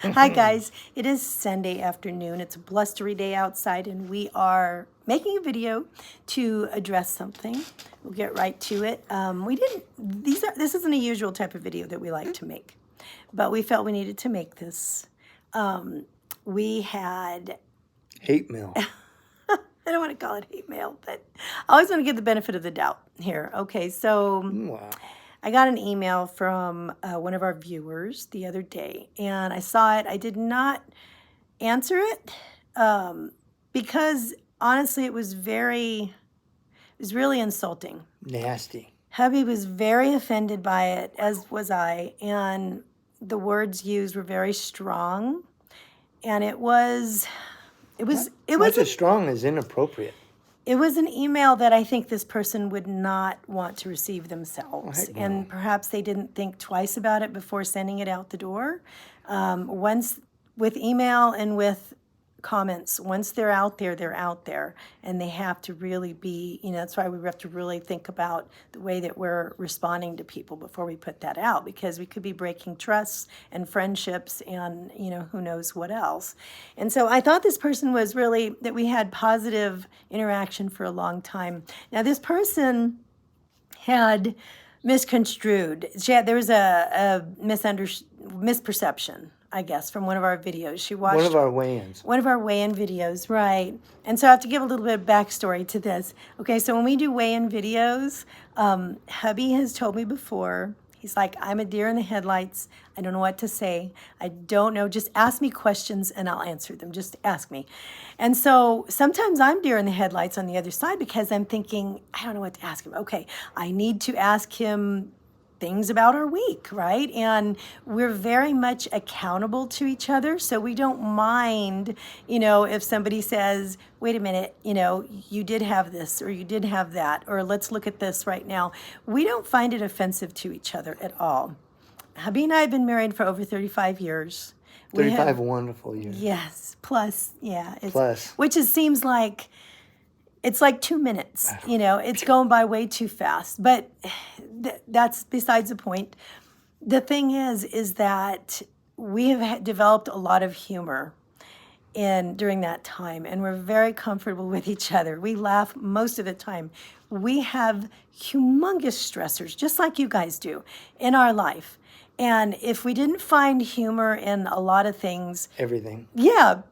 Hi, guys. It is Sunday afternoon. It's a blustery day outside, and we are making a video to address something. We'll get right to it. This isn't a usual type of video that we like to make, but we felt we needed to make this. We had, Hate mail. I don't want to call it hate mail, but I always want to give the benefit of the doubt here. Okay, so Wow. I got an email from one of our viewers the other day, and I saw it. I did not answer it because honestly, it was really insulting. Nasty. Hubby was very offended by it, as was I, and the words used were very strong, and it was Not as strong as inappropriate. It was an email that I think this person would not want to receive themselves. heck no. And perhaps they didn't think twice about it before sending it out the door. Once with email and with comments, once they're out there, and they have to really be, that's why we have to really think about the way that we're responding to people before we put that out, because we could be breaking trusts and friendships and, who knows what else. And so I thought this person was really, that we had positive interaction for a long time. Now, this person had misconstrued. There was a misperception, I guess, from one of our videos. She watched One of our weigh-ins. One of our weigh-in videos, right. And so I have to give a little bit of backstory to this. Okay, so when we do weigh-in videos, hubby has told me before, he's like, I'm a deer in the headlights. I don't know what to say. I don't know. Just ask me questions and I'll answer them. Just ask me. And so sometimes I'm deer in the headlights on the other side because I'm thinking, I don't know what to ask him. Okay, I need to ask him things about our week, right? And we're very much accountable to each other. So we don't mind, if somebody says, wait a minute, you did have this or you did have that, or let's look at this right now. We don't find it offensive to each other at all. Hubby and I have been married for over 35 years. 35 wonderful years. Yes, plus, yeah. Plus. Which seems like, it's like 2 minutes, it's going by way too fast. But that's besides the point. The thing is that we have developed a lot of humor during that time, and we're very comfortable with each other. We laugh most of the time. We have humongous stressors, just like you guys do, in our life. And if we didn't find humor in a lot of things, everything. Yeah.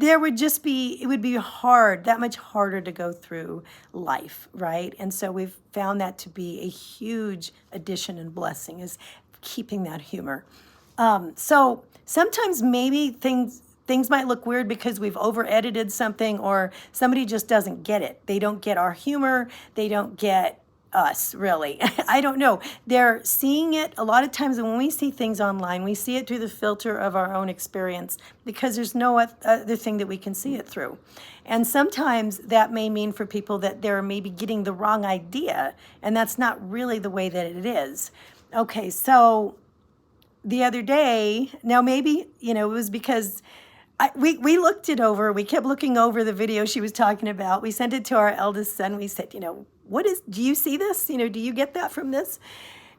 It would be hard, that much harder to go through life, right? And so we've found that to be a huge addition and blessing, is keeping that humor. So sometimes maybe things might look weird because we've over-edited something, or somebody just doesn't get it. They don't get our humor. They don't get us, really. I don't know. They're seeing it a lot of times, and when we see things online, we see it through the filter of our own experience, because there's no other thing that we can see it through. And sometimes that may mean for people that they're maybe getting the wrong idea, and that's not really the way that it is. Okay, so the other day, now maybe, it was because we looked it over. We kept looking over the video she was talking about. We sent it to our eldest son. We said, do you see this? Do you get that from this?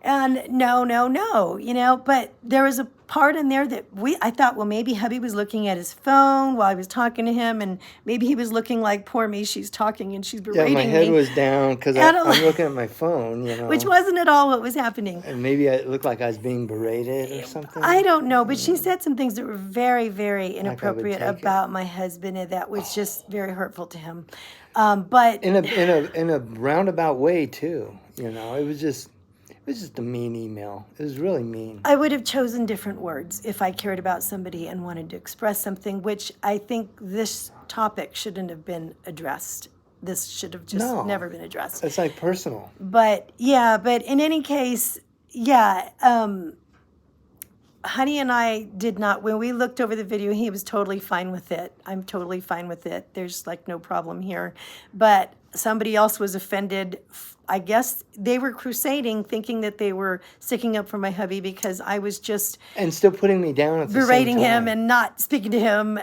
And no, but there was a part in there that I thought, well, maybe hubby was looking at his phone while I was talking to him, and maybe he was looking like, poor me, she's talking and she's berating me. Yeah, my head was down because I'm looking at my phone, Which wasn't at all what was happening. And maybe it looked like I was being berated or something. I don't know, but she said some things that were very, very inappropriate about my husband, and that was just very hurtful to him. But in a roundabout way too, it was just a mean email. It was really mean. I would have chosen different words if I cared about somebody and wanted to express something, which I think this topic shouldn't have been addressed. This should have just never been addressed. It's like personal. But in any case, Honey and I did not, when we looked over the video, he was totally fine with it. I'm totally fine with it. There's like no problem here. But somebody else was offended. I guess they were crusading, thinking that they were sticking up for my hubby, because I was just... And still putting me down at the berating same time. him and not speaking to him.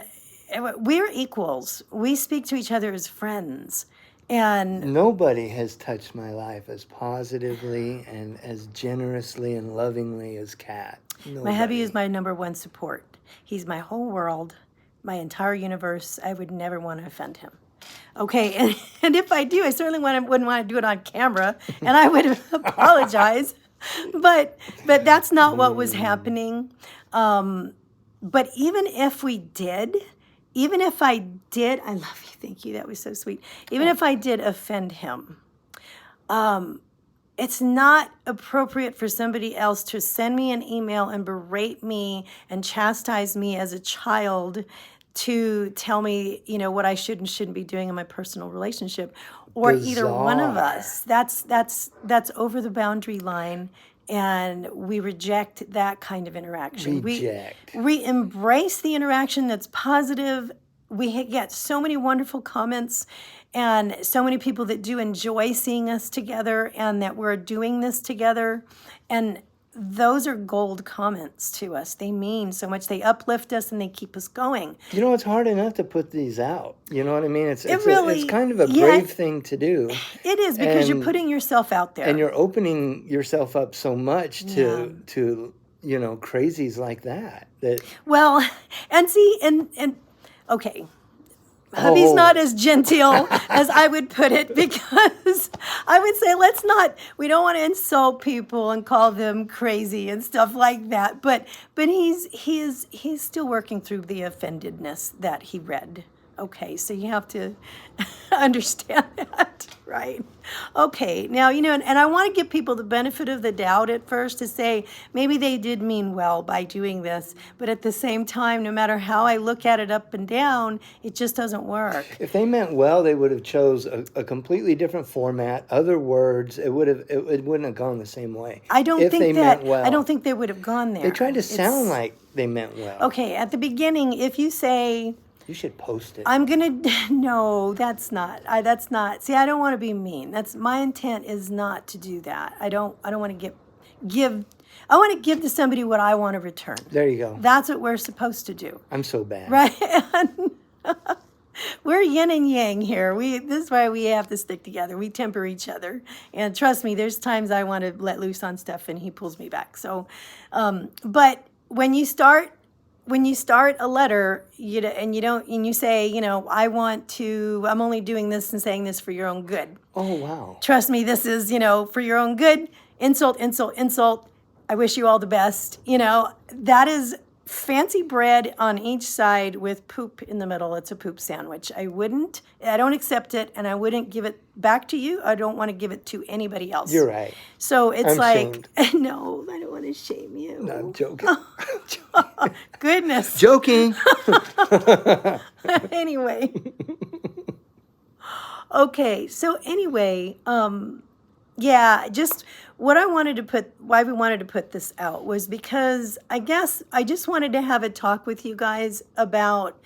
We're equals. We speak to each other as friends. And nobody has touched my life as positively and as generously and lovingly as Kat. Nobody. My hubby is my number one support. He's my whole world, my entire universe. I would never want to offend him. Okay, and if I do, I certainly wouldn't want to do it on camera, and I would apologize. But that's not what was happening. But even if we did, even if I did, I love you, thank you, that was so sweet. Even if I did offend him, it's not appropriate for somebody else to send me an email and berate me and chastise me as a child to tell me, what I should and shouldn't be doing in my personal relationship, or either one of Bizarre. us. That's over the boundary line, and we reject that kind of interaction. Reject. We embrace the interaction that's positive. We get so many wonderful comments and so many people that do enjoy seeing us together and that we're doing this together. And those are gold comments to us. They mean so much. They uplift us and they keep us going. It's hard enough to put these out. You know what I mean? It's kind of a yeah, brave thing to do. It is, because you're And- putting yourself out there. And you're opening yourself up so much to crazies like that. Well, and see, and okay. Hubby's not as genteel as I would put it, because I would say we don't want to insult people and call them crazy and stuff like that. But he's still working through the offendedness that he read. Okay, so you have to understand that, right? Okay, now, and I want to give people the benefit of the doubt at first to say maybe they did mean well by doing this, but at the same time, no matter how I look at it up and down, it just doesn't work. If they meant well, they would have chose a completely different format, other words. It wouldn't have gone the same way. I don't if think they that meant well. I don't think they would have gone there. They tried to sound like they meant well. Okay, at the beginning, if you say, You should post it. no, that's not. See, I don't want to be mean. My intent is not to do that. I don't want to give. I want to give to somebody what I want to return. There you go. That's what we're supposed to do, I'm so bad. right? And we're yin and yang here. This is why we have to stick together. We temper each other, and trust me, there's times I want to let loose on stuff, and he pulls me back. So, but when you start a letter, and you say, I'm only doing this and saying this for your own good. Oh, wow. Trust me, this is, for your own good. Insult, insult, insult. I wish you all the best. That is fancy bread on each side with poop in the middle. It's a poop sandwich. I don't accept it, and I wouldn't give it back to you. I don't want to give it to anybody else. You're right. So it's I'm shamed. No, I don't want to shame you. No, I'm joking. Goodness. Joking. Anyway. Okay, so anyway, just why we wanted to put this out was because I guess I just wanted to have a talk with you guys about,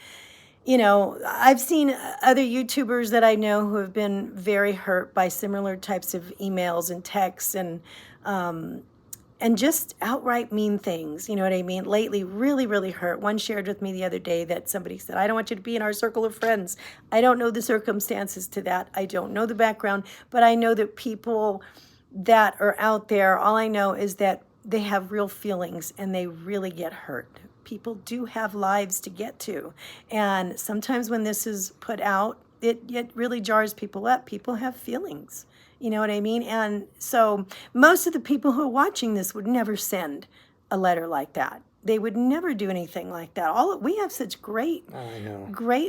I've seen other YouTubers that I know who have been very hurt by similar types of emails and texts and just outright mean things, you know what I mean? Lately, really, really hurt. One shared with me the other day that somebody said, I don't want you to be in our circle of friends. I don't know the circumstances to that. I don't know the background, but I know that people that are out there, all I know is that they have real feelings and they really get hurt. People do have lives to get to. And sometimes when this is put out, it really jars people up. People have feelings. You know what I mean? And so most of the people who are watching this would never send a letter like that. They would never do anything like that. We have such great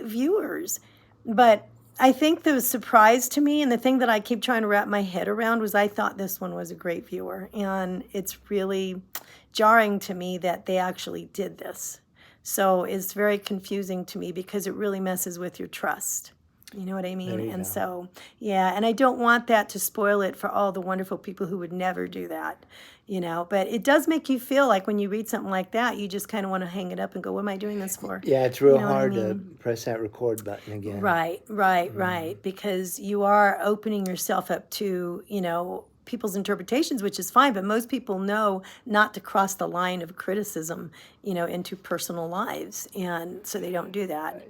viewers. But I think the surprise to me, and the thing that I keep trying to wrap my head around, was I thought this one was a great viewer. And it's really jarring to me that they actually did this. So it's very confusing to me because it really messes with your trust. You know what I mean? And so, and I don't want that to spoil it for all the wonderful people who would never do that, but it does make you feel like when you read something like that, you just kind of want to hang it up and go, what am I doing this for? Yeah, it's real hard to press that record button again. Right. Because you are opening yourself up to, people's interpretations, which is fine, but most people know not to cross the line of criticism, into personal lives. And so they don't do that.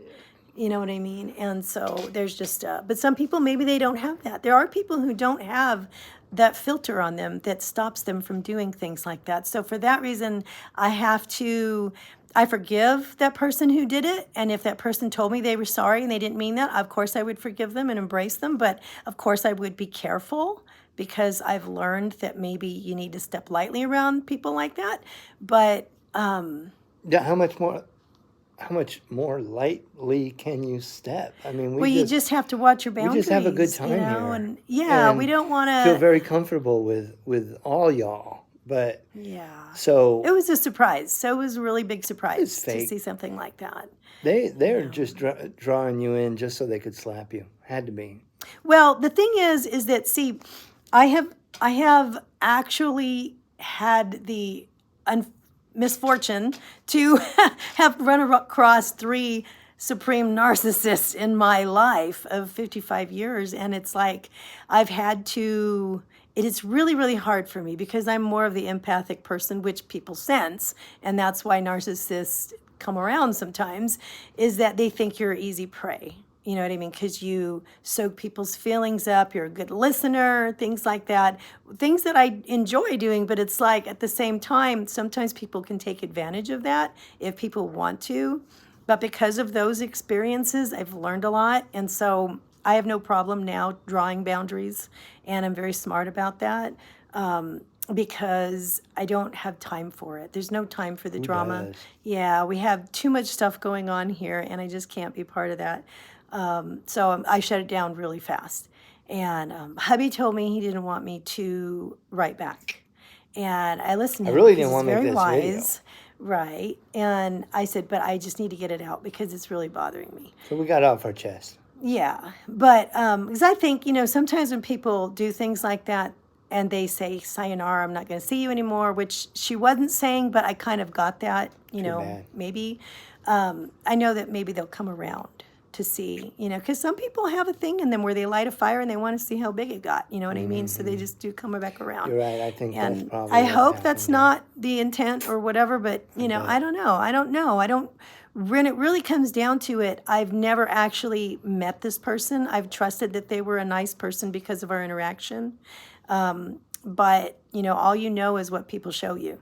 You know what I mean? And so there's just, but some people, maybe they don't have that. There are people who don't have that filter on them that stops them from doing things like that. So for that reason, I forgive that person who did it. And if that person told me they were sorry and they didn't mean that, of course I would forgive them and embrace them. But of course I would be careful, because I've learned that maybe you need to step lightly around people like that. But Yeah, how much more lightly can you step? I mean, well, you just have to watch your we boundaries. just have a good time you know, here. and yeah, we And don't want feel to. very comfortable with all y'all. But Yeah, so it was a surprise. So it was a really big surprise it's to fake. see something like that. They're just drawing you in just so they could slap you. Had to be. Well, the thing is that, see, I have actually had the misfortune to have run across 3 supreme narcissists in my life of 55 years, and it's like I've had to. It is really, really hard for me because I'm more of the empathic person, which people sense, and that's why narcissists come around sometimes, is that they think you're easy prey. You know what I mean? Because you soak people's feelings up, you're a good listener, things like that. Things that I enjoy doing, but it's like at the same time, sometimes people can take advantage of that if people want to. But because of those experiences, I've learned a lot. And so I have no problem now drawing boundaries, and I'm very smart about that. Because I don't have time for it. There's no time for the drama. does? Yeah, we have too much stuff going on here, and I just can't be part of that. So I shut it down really fast. And hubby told me he didn't want me to write back. And I listened to I him really because didn't he's want to make very this wise. Right. And I said, but I just need to get it out because it's really bothering me. So we got off our chest. Yeah. But because I think, sometimes when people do things like that and they say, sayonara, I'm not going to see you anymore, which she wasn't saying, but I kind of got that, bad. maybe. I know that maybe they'll come around to see, because some people have a thing in them where they light a fire and they want to see how big it got, you know what I mean? So they just do come back around. You're right. I think that's And probably I what hope happened that's there. not the intent or whatever, but, I don't know. I don't know. When it really comes down to it, I've never actually met this person. I've trusted that they were a nice person because of our interaction. But, all you know is what people show you.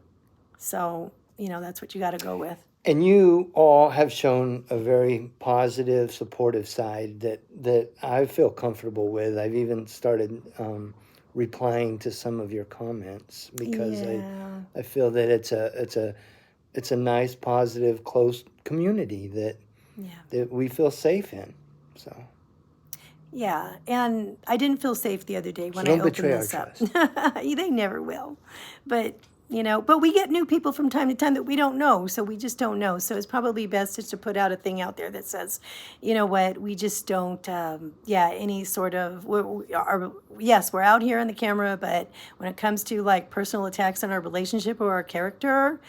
So, that's what you got to go with. And you all have shown a very positive, supportive side that I feel comfortable with. I've even started replying to some of your comments because Yeah. I feel that it's a nice, positive, close community that we feel safe in. So Yeah, and I didn't feel safe the other day when I don't opened betray our this up. trust. They never will. But, but we get new people from time to time that we don't know, so we just don't know. So it's probably best just to put out a thing out there that says, you know what, we just don't, any sort of, yes, we're out here on the camera, but when it comes to like personal attacks on our relationship or our character,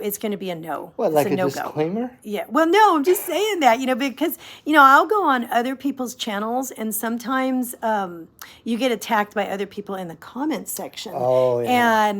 it's going to be a no. What, It's like a no-go. disclaimer? Yeah. Well, no, I'm just saying that, because, I'll go on other people's channels and sometimes you get attacked by other people in the comments section. Oh, yeah.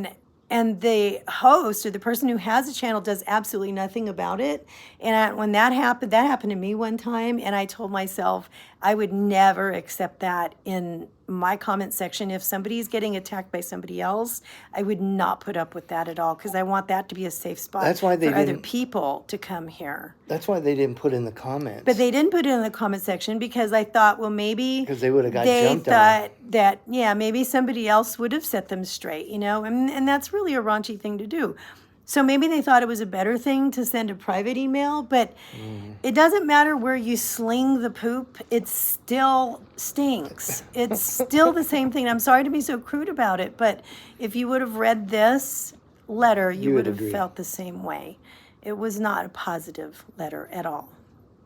And the host or the person who has a channel does absolutely nothing about it. And when that happened to me one time, and I told myself I would never accept that in my comment section. If somebody's getting attacked by somebody else, I would not put up with that at all because I want that to be a safe spot That's why they for other didn't- people to come here. That's why they didn't put in the comments. But they didn't put it in the comment section because I thought, well, maybe Because they would have got they jumped on. thought that, maybe somebody else would have set them straight, and that's really a raunchy thing to do. So maybe they thought it was a better thing to send a private email, but it doesn't matter where you sling the poop, it still stinks. It's still the same thing. I'm sorry to be so crude about it, but if you would have read this letter, you would have agree. felt the same way. It was not a positive letter at all.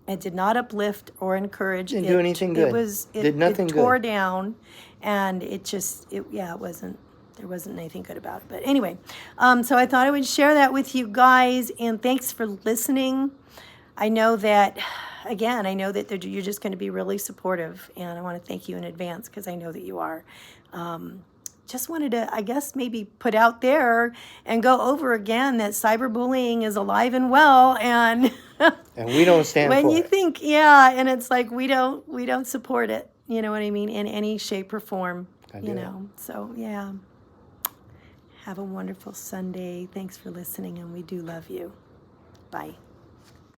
It did not uplift or encourage. Didn't do anything good. Did nothing it tore good. down, and it wasn't. There wasn't anything good about it. But anyway, so I thought I would share that with you guys, and thanks for listening. I know that, again, you're just going to be really supportive, and I want to thank you in advance because I know that you are. Just wanted to, I guess, maybe put out there and go over again that cyberbullying is alive and well, and And we don't stand when for you it. think, and it's like we don't support it. You know what I mean, in any shape or form. I you do. know. So, yeah. Have a wonderful Sunday. Thanks for listening, and we do love you. Bye.